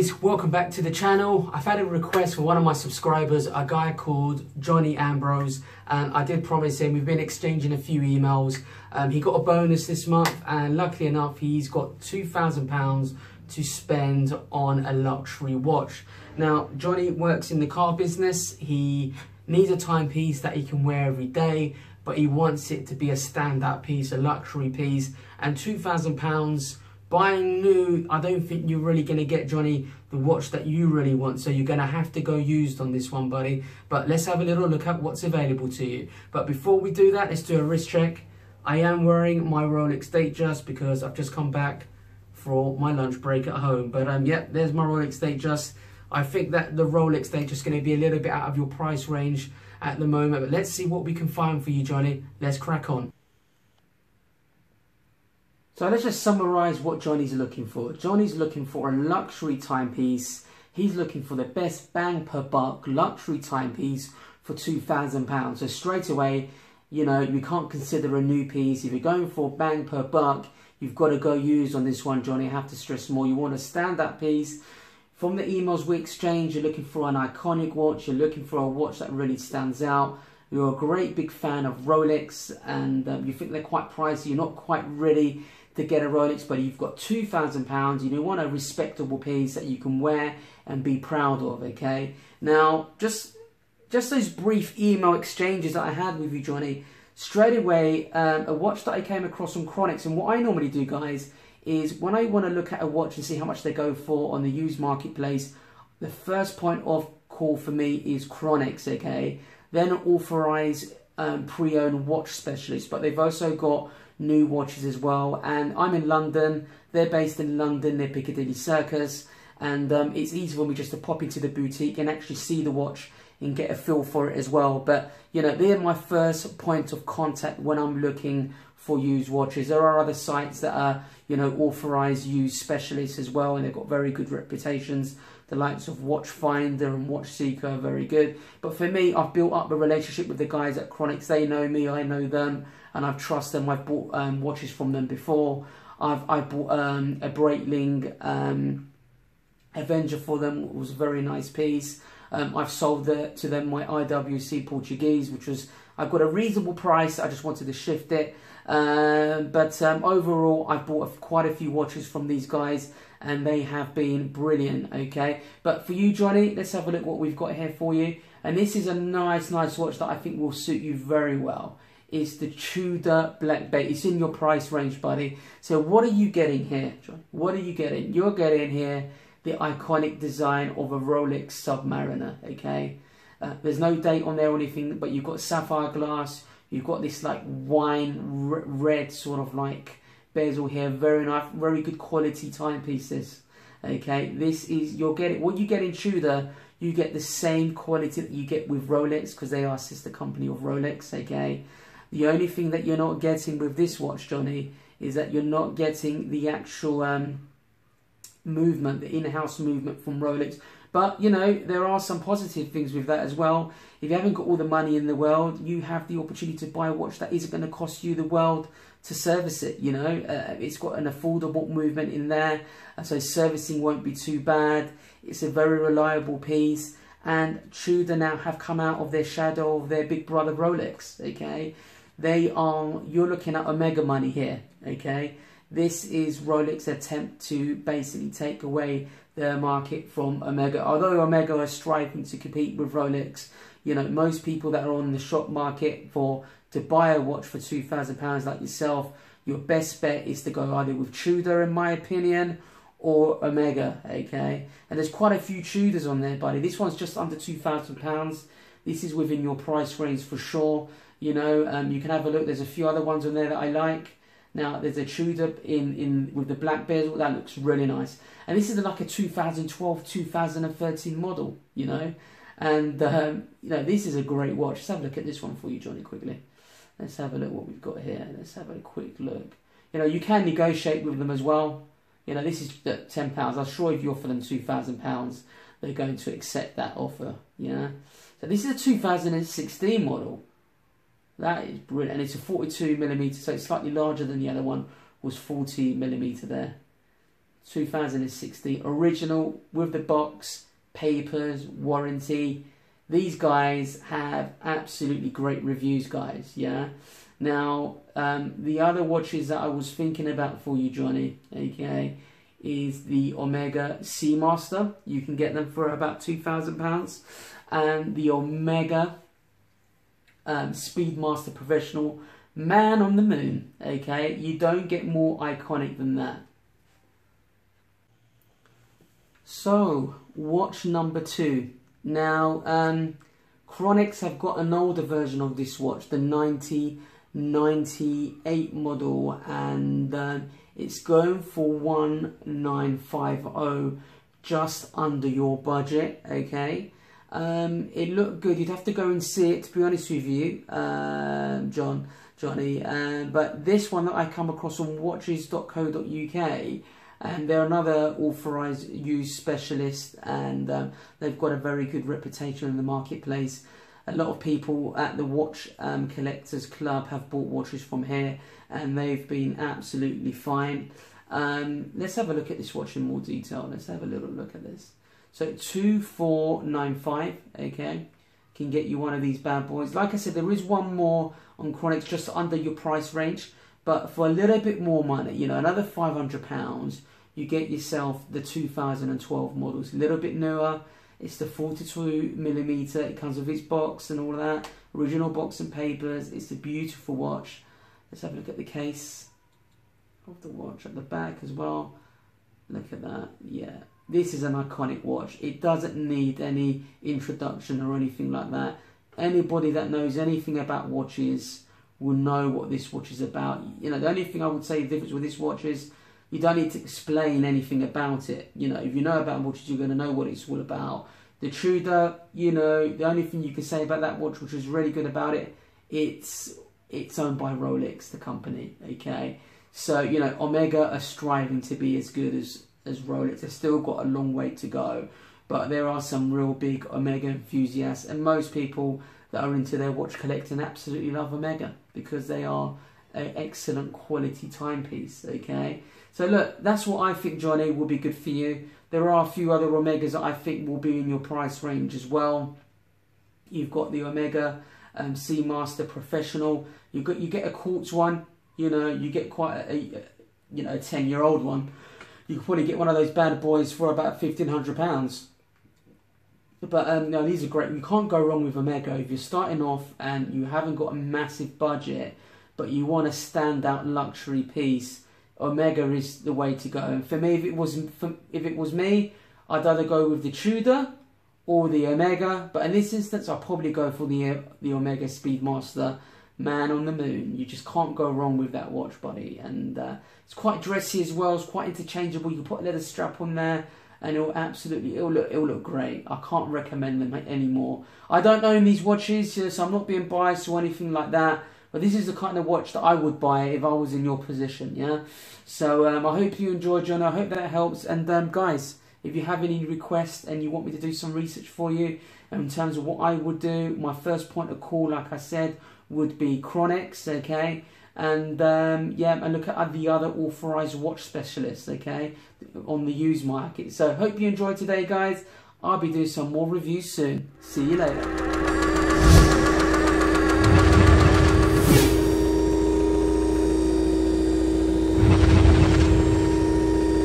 guys, welcome back to the channel. I've had a request for one of my subscribers, a guy called Johnny Ambrose, and I did promise him, we've been exchanging a few emails. He got a bonus this month, and luckily enough he's got £2,000 to spend on a luxury watch. Now Johnny works in the car business. He needs a timepiece that he can wear every day, but he wants it to be a standout piece, a luxury piece, and £2,000 buying new, I don't think you're really going to get, Johnny, the watch that you really want. So you're going to have to go used on this one, buddy. But let's have a little look at what's available to you. But before we do that, let's do a wrist check. I am wearing my Rolex Datejust because I've just come back for my lunch break at home. But yeah, there's my Rolex Datejust. I think that the Rolex Datejust is going to be a little bit out of your price range at the moment. But let's see what we can find for you, Johnny. Let's crack on. So let's just summarise what Johnny's looking for. Johnny's looking for a luxury timepiece. He's looking for the best bang per buck luxury timepiece for £2,000. So straight away, you know, you can't consider a new piece. If you're going for bang per buck, you've got to go used on this one, Johnny. I have to stress more. You want a standout piece. From the emails we exchange, you're looking for an iconic watch. You're looking for a watch that really stands out. You're a great big fan of Rolex, and you think they're quite pricey. You're not quite ready to get a Rolex, but you've got £2,000. You want a respectable piece that you can wear and be proud of, okay? Now, just those brief email exchanges that I had with you, Johnny, straight away, a watch that I came across on Chronix, and what I normally do, guys, is when I want to look at a watch and see how much they go for on the used marketplace, the first point of call for me is Chronix, okay? They're not authorized pre-owned watch specialists, but they've also got new watches as well. And I'm in London, they're based in London, near Piccadilly Circus, and it's easy for me just to pop into the boutique and actually see the watch and get a feel for it as well. But you know, they're my first point of contact when I'm looking for used watches. There are other sites that are, you know, authorized used specialists as well, and they've got very good reputations. The likes of Watch Finder and Watch Seeker are very good. But for me, I've built up a relationship with the guys at Chronix. They know me, I know them, and I've trusted them. I've bought watches from them before. I bought a Breitling Avenger for them. It was a very nice piece. I've sold to them my IWC Portuguese, which was, I've got a reasonable price. I just wanted to shift it. But overall, I've bought quite a few watches from these guys, and they have been brilliant, okay? But for you, Johnny, let's have a look what we've got here for you. And this is a nice watch that I think will suit you very well. It's the Tudor Black Bay. It's in your price range, buddy. So what are you getting here, John? What are you getting? You're getting here the iconic design of a Rolex Submariner, okay? There's no date on there or anything, but you've got sapphire glass. You've got this like wine red sort of like bezel here. Very nice, very good quality timepieces, okay? This is, you're getting, what you get in Tudor, you get the same quality that you get with Rolex, because they are a sister company of Rolex, okay? The only thing that you're not getting with this watch, Johnny, is that you're not getting the actual movement, the in-house movement from Rolex. But, you know, there are some positive things with that as well. If you haven't got all the money in the world, you have the opportunity to buy a watch that isn't going to cost you the world to service it, you know. It's got an affordable movement in there, so servicing won't be too bad. It's a very reliable piece. And Tudor now have come out of their shadow of their big brother Rolex, okay? They are, you're looking at Omega money here, okay? This is Rolex's attempt to basically take away their market from Omega. Although Omega are striving to compete with Rolex, you know, most people that are on the shop market to buy a watch for £2,000 like yourself, your best bet is to go either with Tudor, in my opinion, or Omega, okay? And there's quite a few Tudors on there, buddy. This one's just under £2,000. This is within your price range for sure. You know, you can have a look. There's a few other ones on there that I like. Now, there's a Tudor with the black bezel. That looks really nice. And this is like a 2012, 2013 model, you know. And, you know, this is a great watch. Let's have a look at this one for you, Johnny, quickly. Let's have a look what we've got here. Let's have a quick look. You know, you can negotiate with them as well. You know, this is £10. I'm sure if you offer them £2,000, they're going to accept that offer, you know. So this is a 2016 model. That is brilliant, and it's a 42mm, so it's slightly larger than the other one was 40mm there. 2060, original with the box, papers, warranty. These guys have absolutely great reviews, guys. Yeah. Now, the other watches that I was thinking about for you, Johnny, okay, is the Omega Seamaster. You can get them for about £2,000, and the Omega Speedmaster Professional, Man on the Moon. Okay, you don't get more iconic than that. So, watch number 2. Now, Chronix have got an older version of this watch, the 1998 model, and it's going for 1950, just under your budget. Okay, it looked good. You'd have to go and see it, to be honest with you, Johnny. But this one that I come across on watches.co.uk, and they're another authorised used specialist, and they've got a very good reputation in the marketplace. A lot of people at the Watch Collectors Club have bought watches from here, and they've been absolutely fine. Let's have a look at this watch in more detail. Let's have a little look at this. So 2495, okay, can get you one of these bad boys. Like I said, there is one more on Chronix just under your price range, but for a little bit more money, you know, another £500, you get yourself the 2012 models. A little bit newer. It's the 42mm. It comes with its box and all of that. Original box and papers. It's a beautiful watch. Let's have a look at the case of the watch at the back as well. Look at that. Yeah. This is an iconic watch. It doesn't need any introduction or anything like that. Anybody that knows anything about watches will know what this watch is about. You know, the only thing I would say the difference with this watch is you don't need to explain anything about it. You know, if you know about watches, you're going to know what it's all about. The Tudor, you know, the only thing you can say about that watch, which is really good about it, it's owned by Rolex, the company, okay? So, you know, Omega are striving to be as good as Rolex. They've still got a long way to go, but there are some real big Omega enthusiasts, and most people that are into their watch collecting absolutely love Omega because they are an excellent quality timepiece, okay? So look, that's what I think, Johnny, will be good for you. There are a few other Omegas that I think will be in your price range as well. You've got the Omega Seamaster Professional. You get a quartz one. You know, you get quite a 10-year-old one. You can probably get one of those bad boys for about £1,500. But no, these are great. You can't go wrong with Omega if you're starting off and you haven't got a massive budget, but you want a standout luxury piece. Omega is the way to go. And for me, if it was me, I'd either go with the Tudor or the Omega. But in this instance, I'll probably go for the Omega Speedmaster, Man on the Moon. You just can't go wrong with that watch, buddy. And it's quite dressy as well. It's quite interchangeable. You can put a leather strap on there, and it'll look great. I can't recommend them anymore. I don't own these watches, so I'm not being biased or anything like that. But this is the kind of watch that I would buy if I was in your position, yeah? So I hope you enjoyed, John. I hope that helps. And guys, if you have any requests and you want me to do some research for you in terms of what I would do, my first point of call, like I said, would be Chronix, okay? And yeah, and look at the other authorised watch specialists, okay, on the used market. So hope you enjoyed today, guys. I'll be doing some more reviews soon. See you later.